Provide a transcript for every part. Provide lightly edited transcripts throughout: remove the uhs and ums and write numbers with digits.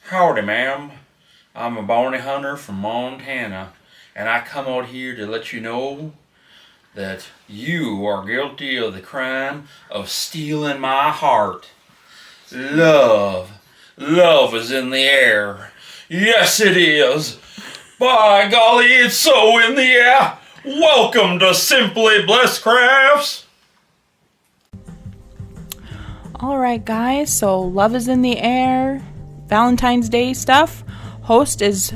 Howdy, ma'am. I'm a bounty hunter from Montana, and I come out here to let you know that you are guilty of the crime of stealing my heart. Love. Love is in the air. Yes, it is. By golly, it's so in the air. Welcome to Simply Blessed Crafts. Alright guys, so love is in the air, Valentine's Day stuff. Host is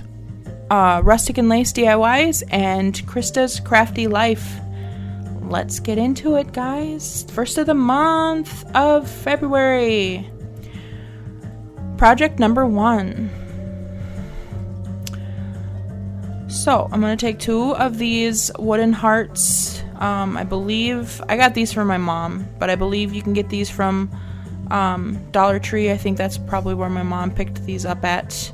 Rustic and Lace DIYs and Krista's Crafty Life. Let's get into it, guys. First of the month of February. Project number 1. So, I'm going to take 2 of these wooden hearts. I believe, I got these from my mom, but I believe you can get these from Dollar Tree. I think that's probably where my mom picked these up at.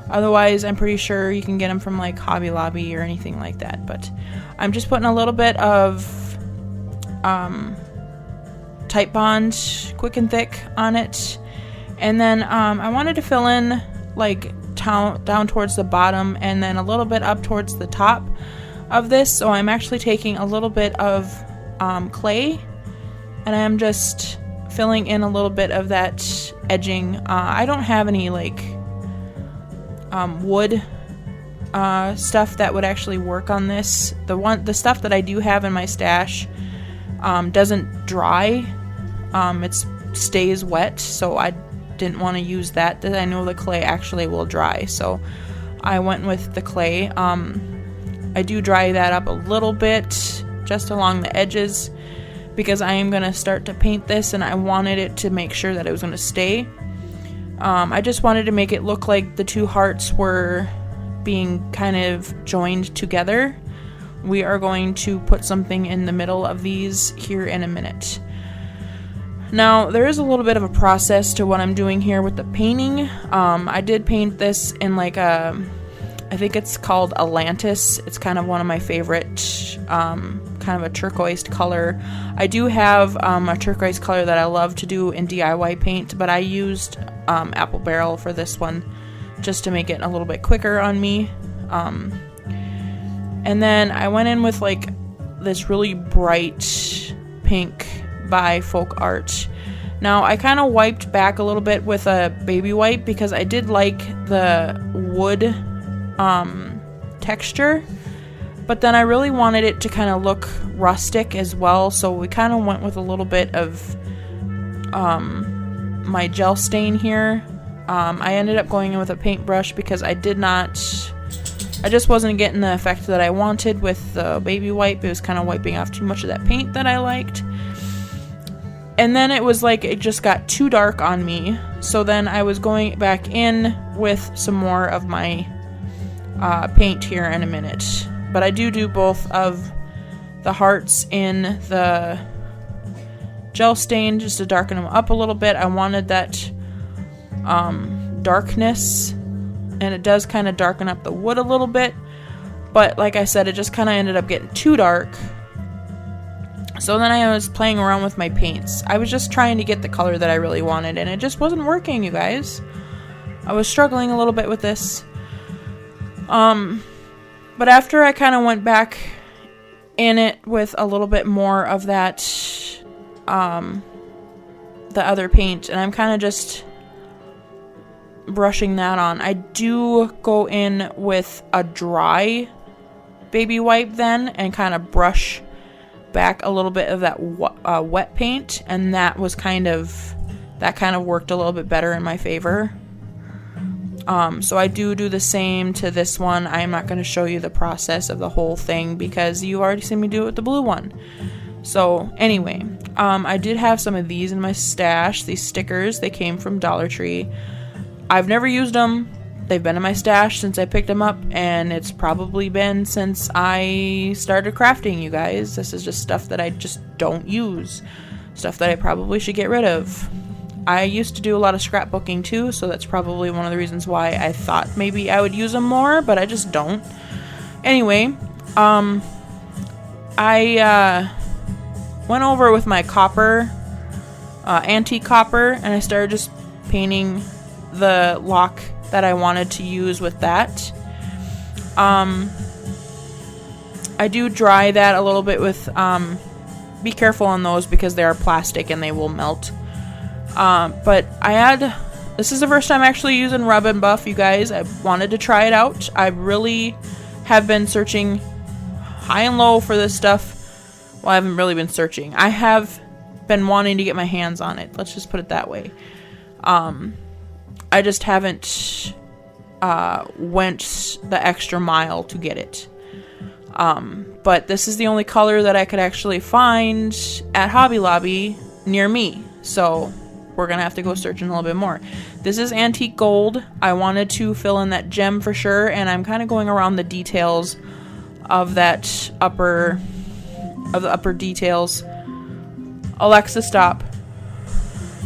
Otherwise, I'm pretty sure you can get them from like Hobby Lobby or anything like that. But I'm just putting a little bit of Tite Bond Quick and Thick on it. And then I wanted to fill in like down towards the bottom and then a little bit up towards the top of this. So I'm actually taking a little bit of clay and I'm just filling in a little bit of that edging. I don't have any like wood stuff that would actually work on this. The stuff that I do have in my stash doesn't dry. It stays wet, so I didn't want to use that. I know the clay actually will dry, so I went with the clay. I do dry that up a little bit just along the edges because I am going to start to paint this and I wanted it to make sure that it was going to stay. I just wanted to make it look like the 2 hearts were being kind of joined together. We are going to put something in the middle of these here in a minute. Now, there is a little bit of a process to what I'm doing here with the painting. I did paint this in like I think it's called Atlantis. It's kind of one of my favorite, kind of a turquoise color. I do have a turquoise color that I love to do in DIY paint, but I used Apple Barrel for this one just to make it a little bit quicker on me. And then I went in with like this really bright pink by Folk Art. Now I kind of wiped back a little bit with a baby wipe because I did like the wood texture, but then I really wanted it to kind of look rustic as well, so we kind of went with a little bit of my gel stain here. I ended up going in with a paintbrush because I just wasn't getting the effect that I wanted with the baby wipe. It was kind of wiping off too much of that paint that I liked. And then it was like it just got too dark on me. So then I was going back in with some more of my paint here in a minute. But I do both of the hearts in the gel stain just to darken them up a little bit. I wanted that darkness, and it does kind of darken up the wood a little bit. But like I said, it just kind of ended up getting too dark. So then I was playing around with my paints. I was just trying to get the color that I really wanted, and it just wasn't working, you guys. I was struggling a little bit with this. But after I kind of went back in it with a little bit more of that, the other paint, and I'm kind of just brushing that on. I do go in with a dry baby wipe then and kind of brush back a little bit of that wet paint, and that kind of worked a little bit better in my favor. So I do the same to this one. I'm not going to show you the process of the whole thing because you already seen me do it with the blue one. So anyway, I did have some of these in my stash, these stickers. They came from Dollar Tree. I've never used them. They've been in my stash since I picked them up, and it's probably been since I started crafting, you guys. This is just stuff that I just don't use. Stuff that I probably should get rid of. I used to do a lot of scrapbooking too, so that's probably one of the reasons why I thought maybe I would use them more, but I just don't. Anyway, I went over with my copper Antique Copper, and I started just painting the lock that I wanted to use with that. I do dry that a little bit with, be careful on those because they are plastic and they will melt. But this is the first time actually using Rub and Buff, you guys. I wanted to try it out. I really have been searching high and low for this stuff. Well, I haven't really been searching. I have been wanting to get my hands on it. Let's just put it that way. I just haven't went the extra mile to get it. But this is the only color that I could actually find at Hobby Lobby near me. So we're going to have to go searching a little bit more. This is antique gold. I wanted to fill in that gem for sure. And I'm kind of going around the details of that upper details. Alexa, stop.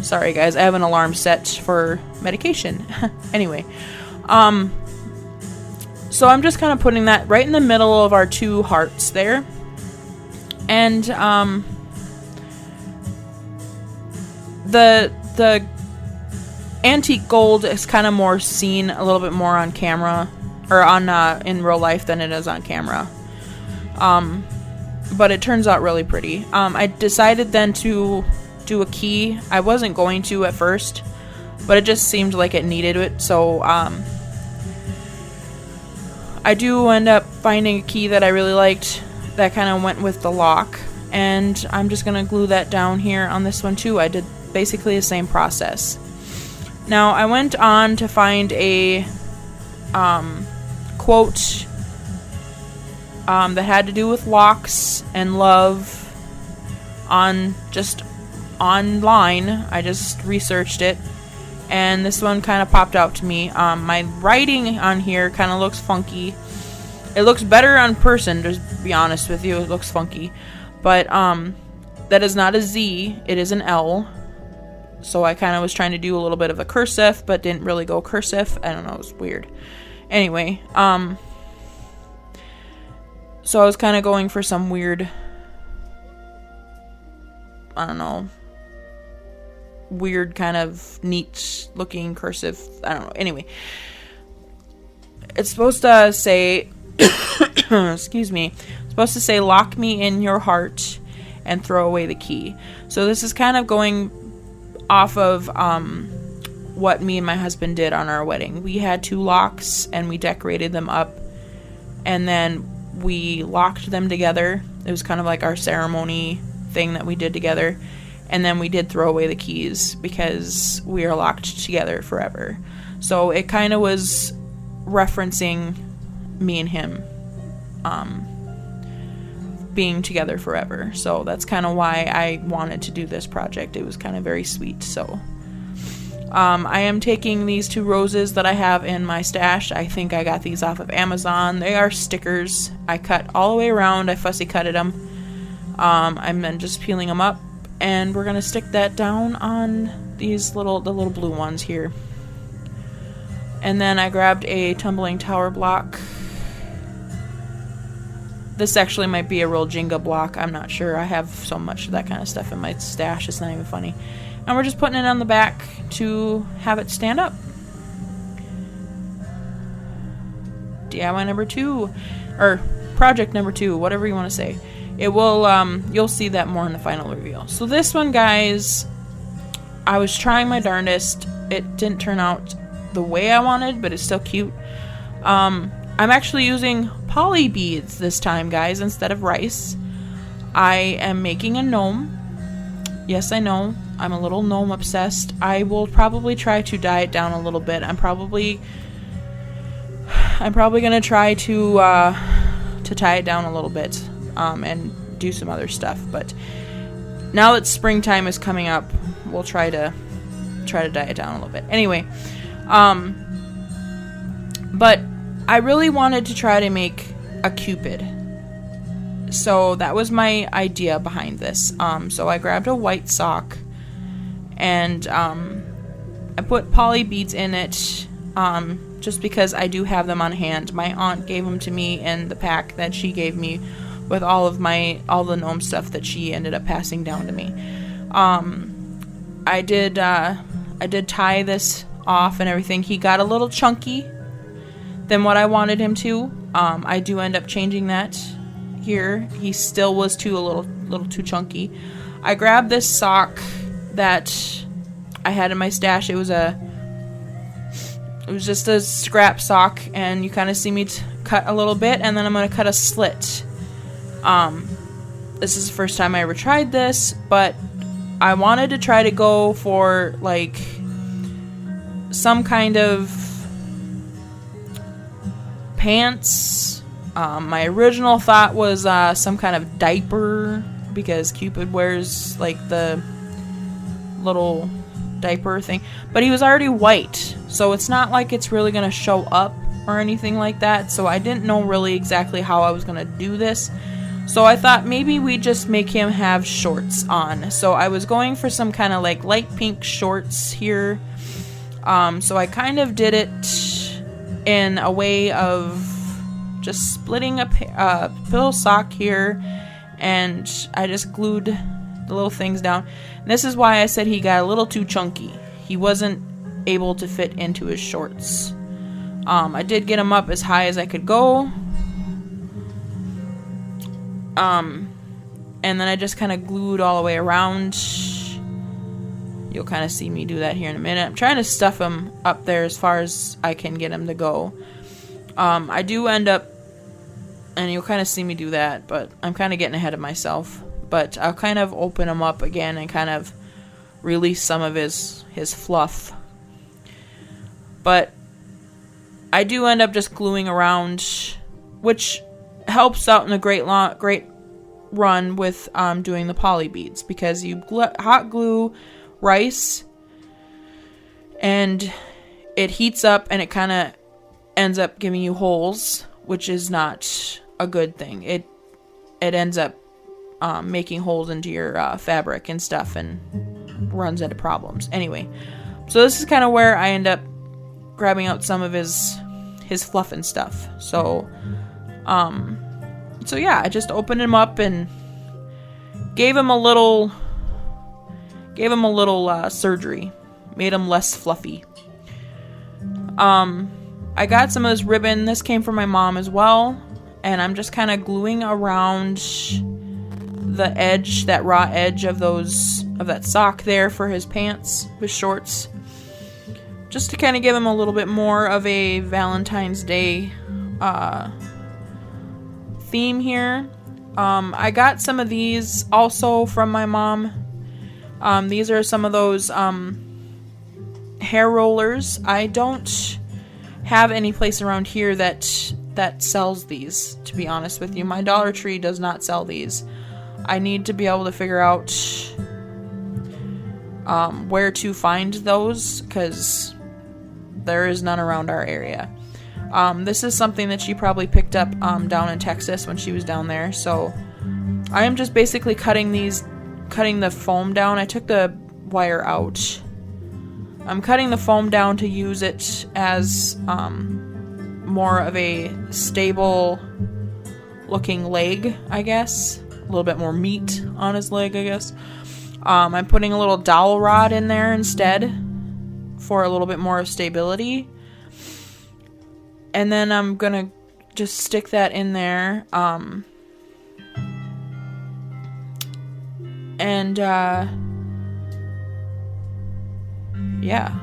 Sorry guys, I have an alarm set for medication. Anyway, so I'm just kind of putting that right in the middle of our two hearts there. And the antique gold is kind of more seen a little bit more on camera, or on in real life, than it is on camera. But it turns out really pretty. I decided then to do a key. I wasn't going to at first, but it just seemed like it needed it. So I do end up finding a key that I really liked that kind of went with the lock, and I'm just gonna glue that down here on this one too. I did basically the same process. Now I went on to find a quote that had to do with locks and love online. I just researched it, and this one kind of popped out to me. My writing on here kind of looks funky. It looks better on person, to be honest with you. It looks funky, but that is not a Z, it is an L. So I kind of was trying to do a little bit of a cursive, but didn't really go cursive. I don't know, it was weird. Anyway, so I was kind of going for some weird, I don't know, weird kind of neat looking cursive. I don't know. Anyway, it's supposed to say, excuse me, it's supposed to say, lock me in your heart and throw away the key. So this is kind of going off of what me and my husband did on our wedding. We had two locks and we decorated them up, and then we locked them together. It was kind of like our ceremony thing that we did together. And then we did throw away the keys because we are locked together forever. So it kind of was referencing me and him being together forever. So that's kind of why I wanted to do this project. It was kind of very sweet. So I am taking these two roses that I have in my stash. I think I got these off of Amazon. They are stickers. I cut all the way around. I fussy cutted them. I'm then just peeling them up, and we're gonna stick that down on these the little blue ones here. And then I grabbed a tumbling tower block. This actually might be a real Jenga block. I'm not sure. I have so much of that kind of stuff in my stash. It's not even funny. And we're just putting it on the back to have it stand up. DIY number 2, or project number 2, whatever you want to say. It will, you'll see that more in the final reveal. So this one, guys, I was trying my darndest. It didn't turn out the way I wanted, but it's still cute. I'm actually using poly beads this time, guys, instead of rice. I am making a gnome. Yes, I know, I'm a little gnome obsessed. I will probably try to dye it down a little bit. I'm probably gonna try to tie it down a little bit. And do some other stuff, but now that springtime is coming up, we'll try to dye it down a little bit. Anyway, but I really wanted to try to make a Cupid, so that was my idea behind this. So I grabbed a white sock, and I put poly beads in it, just because I do have them on hand. My aunt gave them to me in the pack that she gave me with all the gnome stuff that she ended up passing down to me. I did tie this off and everything. He got a little chunky than what I wanted him to. I do end up changing that here. He still was a little too chunky. I grabbed this sock that I had in my stash. It was just a scrap sock, and you kind of see me cut a little bit, and then I'm going to cut a slit. This is the first time I ever tried this, but I wanted to try to go for like some kind of pants. My original thought was some kind of diaper, because Cupid wears like the little diaper thing, but he was already white, so it's not like it's really gonna show up or anything like that. So I didn't know really exactly how I was gonna do this, so I thought maybe we just make him have shorts on. So I was going for some kind of like light pink shorts here. So I kind of did it in a way of just splitting a little sock here, and I just glued the little things down. And this is why I said he got a little too chunky. He wasn't able to fit into his shorts. I did get him up as high as I could go. And then I just kind of glued all the way around. You'll kind of see me do that here in a minute. I'm trying to stuff him up there as far as I can get him to go. I do end up, and you'll kind of see me do that, but I'm kind of getting ahead of myself. But I'll kind of open him up again and kind of release some of his fluff. But I do end up just gluing around, which helps out in a great run with doing the poly beads, because you hot glue rice and it heats up and it kind of ends up giving you holes, which is not a good thing. It ends up making holes into your fabric and stuff and runs into problems. Anyway, so this is kind of where I end up grabbing out some of his fluff and stuff. So yeah, I just opened him up and gave him a little surgery, made him less fluffy. I got some of this ribbon. This came from my mom as well, and I'm just kind of gluing around the edge, that raw edge of that sock there for his pants, his shorts, just to kind of give him a little bit more of a Valentine's Day theme here. I got some of these also from my mom. These are some of those hair rollers. I don't have any place around here that sells these, to be honest with you. My Dollar Tree does not sell these. I need to be able to figure out where to find those, because there is none around our area. This is something that she probably picked up down in Texas when she was down there. So I am just basically cutting the foam down. I took the wire out. I'm cutting the foam down to use it as more of a stable looking leg, I guess. A little bit more meat on his leg, I guess. I'm putting a little dowel rod in there instead for a little bit more stability. And then I'm gonna just stick that in there. Yeah.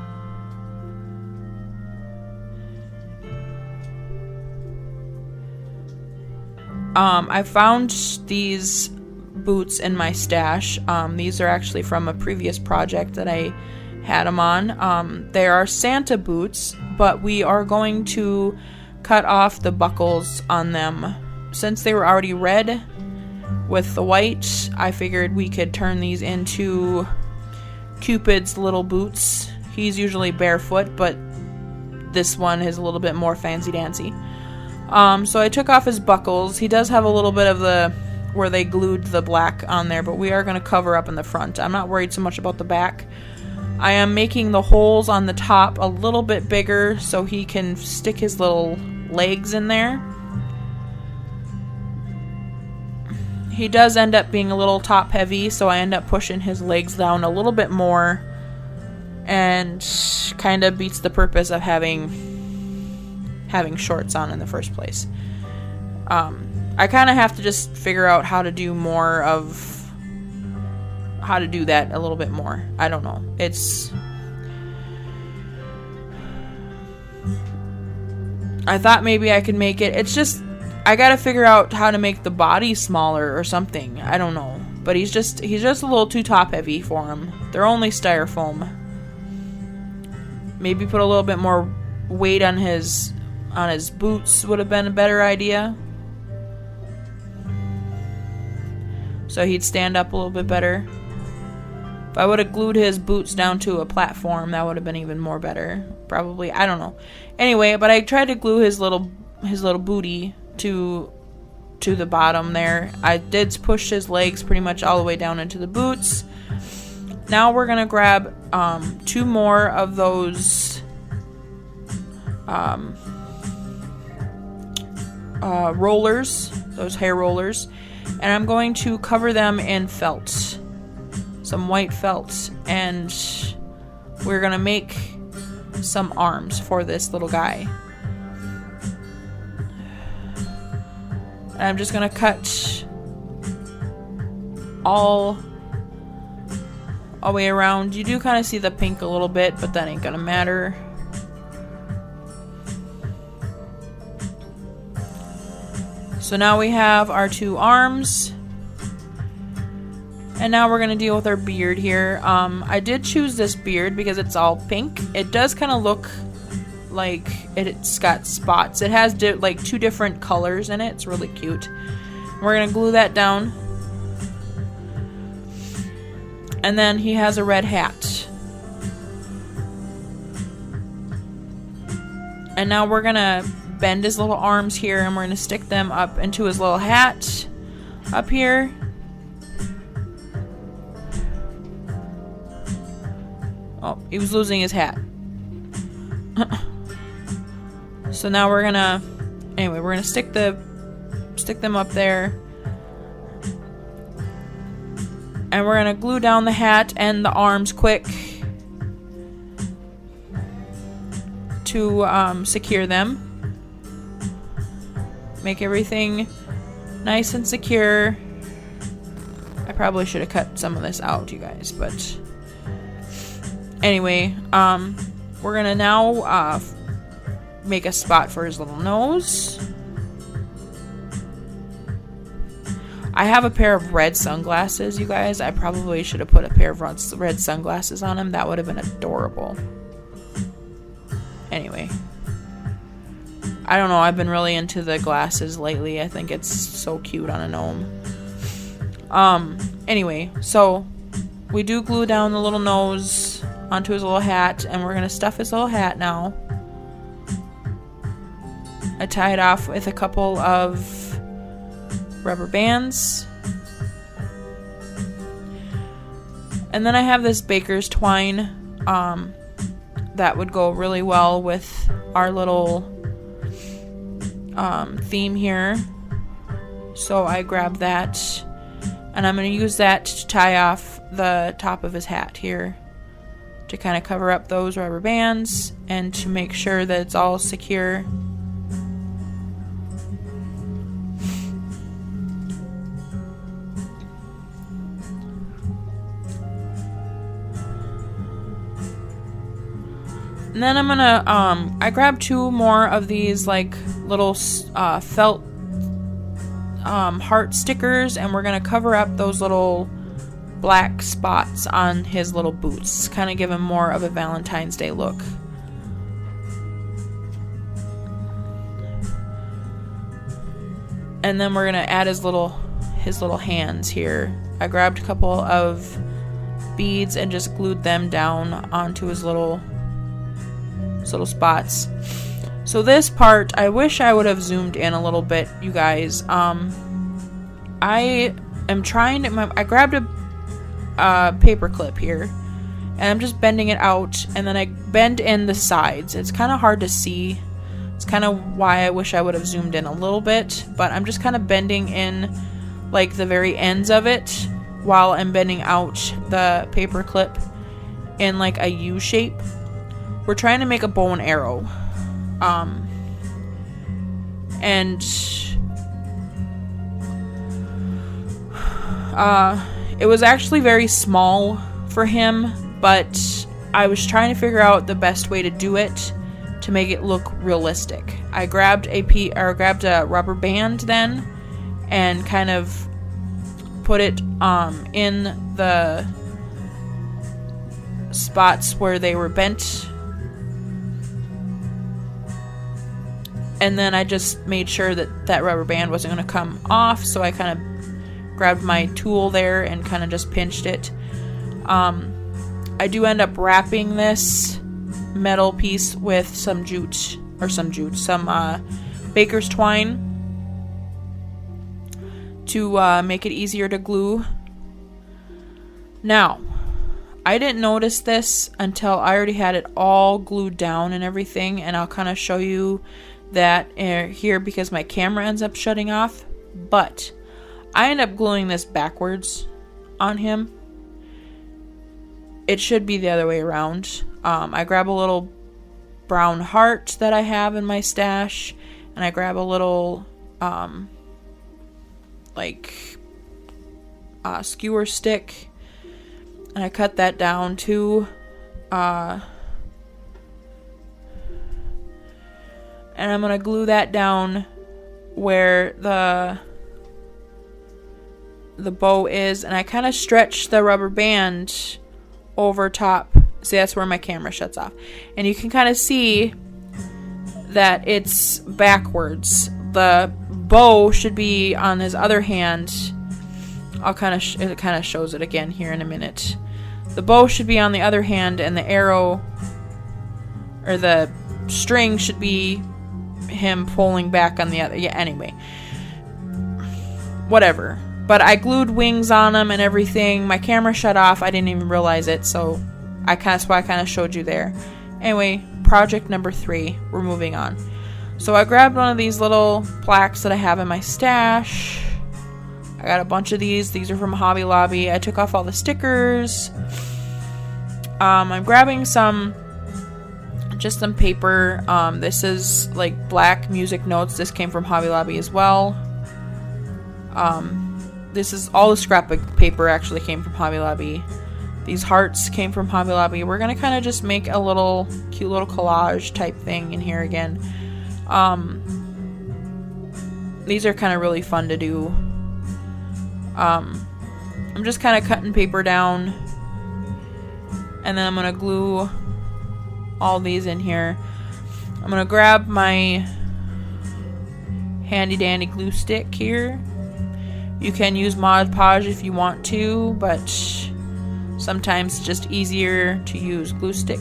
I found these boots in my stash. These are actually from a previous project that I had them on. They are Santa boots, but we are going to cut off the buckles on them. Since they were already red with the white, I figured we could turn these into Cupid's little boots. He's usually barefoot, but this one is a little bit more fancy-dancy. So I took off his buckles. He does have a little bit of where they glued the black on there, but we are going to cover up in the front. I'm not worried so much about the back. I am making the holes on the top a little bit bigger so he can stick his little legs in there. He does end up being a little top heavy, so I end up pushing his legs down a little bit more and kind of beats the purpose of having shorts on in the first place. I kind of have to just figure out how to do that a little bit more. I don't know. I thought maybe I could make it. It's just, I gotta figure out how to make the body smaller or something. I don't know. But he's just a little too top heavy for him. They're only styrofoam. Maybe put a little bit more weight on his boots would have been a better idea. So he'd stand up a little bit better. If I would have glued his boots down to a platform, that would have been even more better. Probably. I don't know. Anyway, but I tried to glue his little booty to the bottom there. I did push his legs pretty much all the way down into the boots. Now we're going to grab 2 more of those rollers, those hair rollers, and I'm going to cover them in felt, some white felt, and we're going to make some arms for this little guy. And I'm just going to cut all the way around. You do kind of see the pink a little bit, but that ain't going to matter. So now we have our 2 arms. And now we're going to deal with our beard here. I did choose this beard because it's all pink. It does kind of look like it's got spots. It has like 2 different colors in it. It's really cute. We're going to glue that down. And then he has a red hat. And now we're going to bend his little arms here, and we're going to stick them up into his little hat up here. Oh, he was losing his hat. So now we're gonna stick them up there, and we're gonna glue down the hat and the arms quick to secure them. Make everything nice and secure. I probably should have cut some of this out, you guys, but anyway, we're gonna now make a spot for his little nose. I have a pair of red sunglasses, you guys. I probably should have put a pair of red sunglasses on him. That would have been adorable. Anyway, I don't know. I've been really into the glasses lately. I think it's so cute on a gnome. Anyway, so we do glue down the little nose onto his little hat, and we're gonna stuff his little hat now. I tie it off with a couple of rubber bands. And then I have this baker's twine that would go really well with our little theme here. So I grabbed that, and I'm going to use that to tie off the top of his hat here to kind of cover up those rubber bands and to make sure that it's all secure. And then I'm gonna, I grabbed 2 more of these like little felt heart stickers, and we're gonna cover up those little black spots on his little boots, kind of give him more of a Valentine's Day look. And then we're gonna add his little hands here. I grabbed a couple of beads and just glued them down onto his little spots. So this part, I wish I would have zoomed in a little bit, you guys. I am trying to, I grabbed a paper clip here, and I'm just bending it out, and then I bend in the sides. It's kind of hard to see. It's kind of why I wish I would have zoomed in a little bit, but I'm just kind of bending in like the very ends of it while I'm bending out the paper clip. in like a U shape. We're trying to make a bow and arrow. And it was actually very small for him, but I was trying to figure out the best way to do it to make it look realistic. I grabbed a rubber band then and kind of put it in the spots where they were bent, and then I just made sure that rubber band wasn't going to come off, so I kind of grabbed my tool there and kind of just pinched it. I do end up wrapping this metal piece with some baker's twine to make it easier to glue. Now, I didn't notice this until I already had it all glued down and everything, and I'll kind of show you that here because my camera ends up shutting off, but I end up gluing this backwards on him. It should be the other way around. I grab a little brown heart that I have in my stash, and I grab a little skewer stick, and I cut that down too. And I'm gonna glue that down where the bow is, and I kind of stretch the rubber band over top. See, that's where my camera shuts off, and you can kind of see that it's backwards. The bow should be on his other hand. It kind of shows it again here in a minute. The bow should be on the other hand, and the arrow or the string should be him pulling back on the other. Yeah, anyway, whatever. But I glued wings on them and everything. My camera shut off. I didn't even realize it, so that's why I kind of showed you there. Anyway, project number 3. We're moving on. So I grabbed one of these little plaques that I have in my stash. I got a bunch of these. These are from Hobby Lobby. I took off all the stickers. I'm grabbing some paper. This is like black music notes. This came from Hobby Lobby as well. This is all the scrapbook paper actually came from Hobby Lobby. These hearts came from Hobby Lobby. We're gonna kind of just make a little cute little collage type thing in here again. These are kind of really fun to do. I'm just kind of cutting paper down, and then I'm gonna glue all these in here. I'm gonna grab my handy dandy glue stick here. You can use Mod Podge if you want to, but sometimes it's just easier to use glue stick.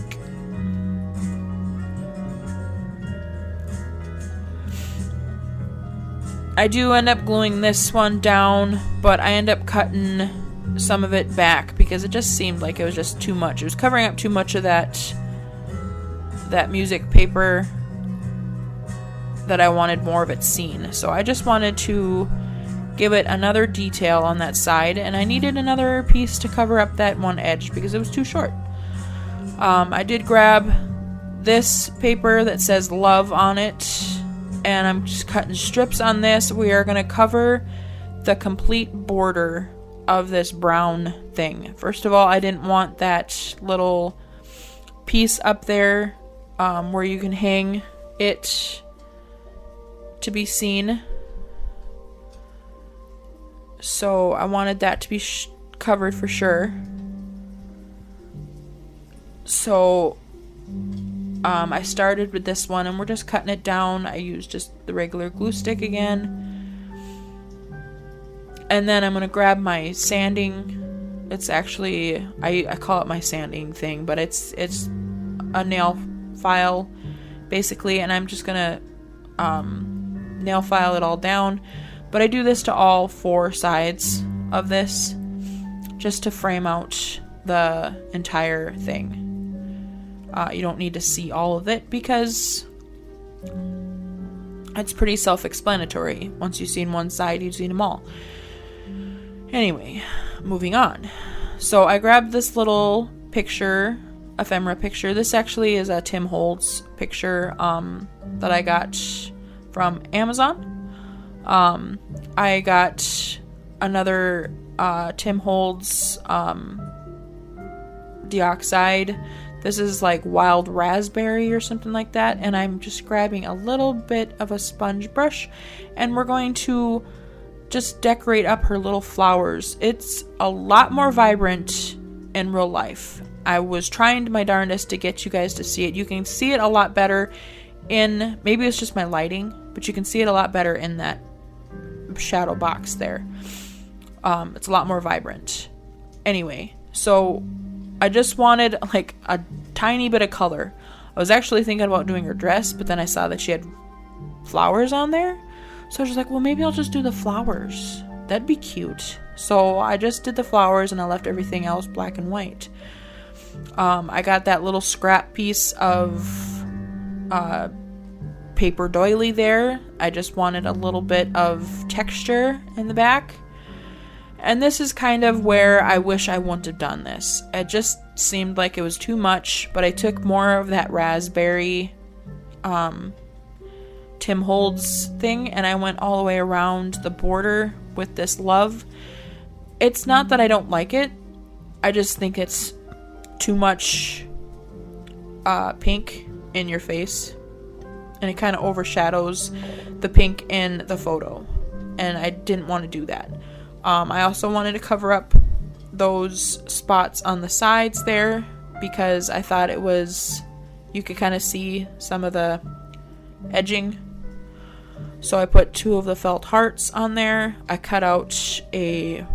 I do end up gluing this one down, but I end up cutting some of it back because it just seemed like it was just too much. It was covering up too much of that music paper that I wanted more of it seen. So I just wanted to give it another detail on that side, and I needed another piece to cover up that one edge because it was too short. I did grab this paper that says love on it, and I'm just cutting strips on this. We are going to cover the complete border of this brown thing. First of all, I didn't want that little piece up there where you can hang it to be seen. So I wanted that to be covered for sure. So I started with this one, and we're just cutting it down. I used just the regular glue stick again. And then I'm going to grab my sanding. It's actually, I call it my sanding thing, but it's a nail file, basically. And I'm just going to nail file it all down. But I do this to all 4 sides of this, just to frame out the entire thing. You don't need to see all of it because it's pretty self-explanatory. Once you've seen one side, you've seen them all. Anyway, moving on. So I grabbed this little picture ephemera picture. This actually is a Tim Holtz picture that I got from Amazon. I got another Tim Holtz Dioxide. This is like wild raspberry or something like that, and I'm just grabbing a little bit of a sponge brush, and we're going to just decorate up her little flowers. It's a lot more vibrant in real life. I was trying my darndest to get you guys to see it. You can see it a lot better in, maybe it's just my lighting, but you can see it a lot better in that shadow box there. It's a lot more vibrant. Anyway, so I just wanted like a tiny bit of color. I was actually thinking about doing her dress, but then I saw that she had flowers on there. So I was just like, well, maybe I'll just do the flowers. That'd be cute. So I just did the flowers and I left everything else black and white. I got that little scrap piece of paper doily there. I just wanted a little bit of texture in the back. And this is kind of where I wish I wouldn't have done this. It just seemed like it was too much, but I took more of that raspberry Tim Holtz thing, and I went all the way around the border with this love. It's not that I don't like it. I just think it's too much pink in your face, and it kind of overshadows the pink in the photo, and I didn't want to do that. I also wanted to cover up those spots on the sides there because I thought it was, you could kind of see some of the edging. So I put 2 of the felt hearts on there. I cut out a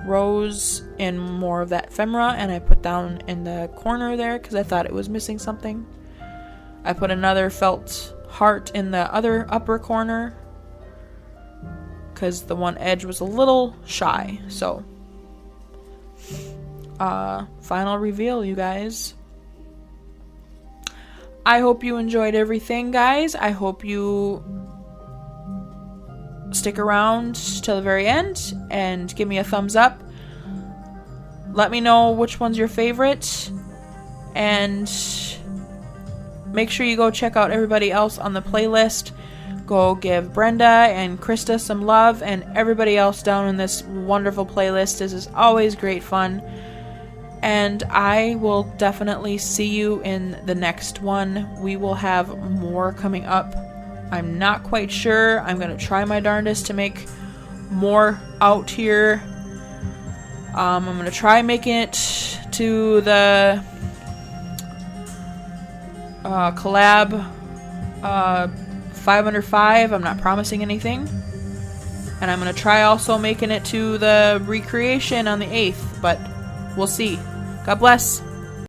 rose in more of that ephemera and I put down in the corner there because I thought it was missing something. I put another felt heart in the other upper corner because the one edge was a little shy. So final reveal, you guys. I hope you enjoyed everything, guys. I hope you stick around till the very end and give me a thumbs up. Let me know which one's your favorite, and make sure you go check out everybody else on the playlist. Go give Brenda and Krista some love, and everybody else down in this wonderful playlist. This is always great fun. And I will definitely see you in the next one. We will have more coming up. I'm not quite sure. I'm going to try my darndest to make more out here. I'm going to try making it to the collab 5 under 5. I'm not promising anything. And I'm going to try also making it to the recreation on the 8th, but we'll see. God bless.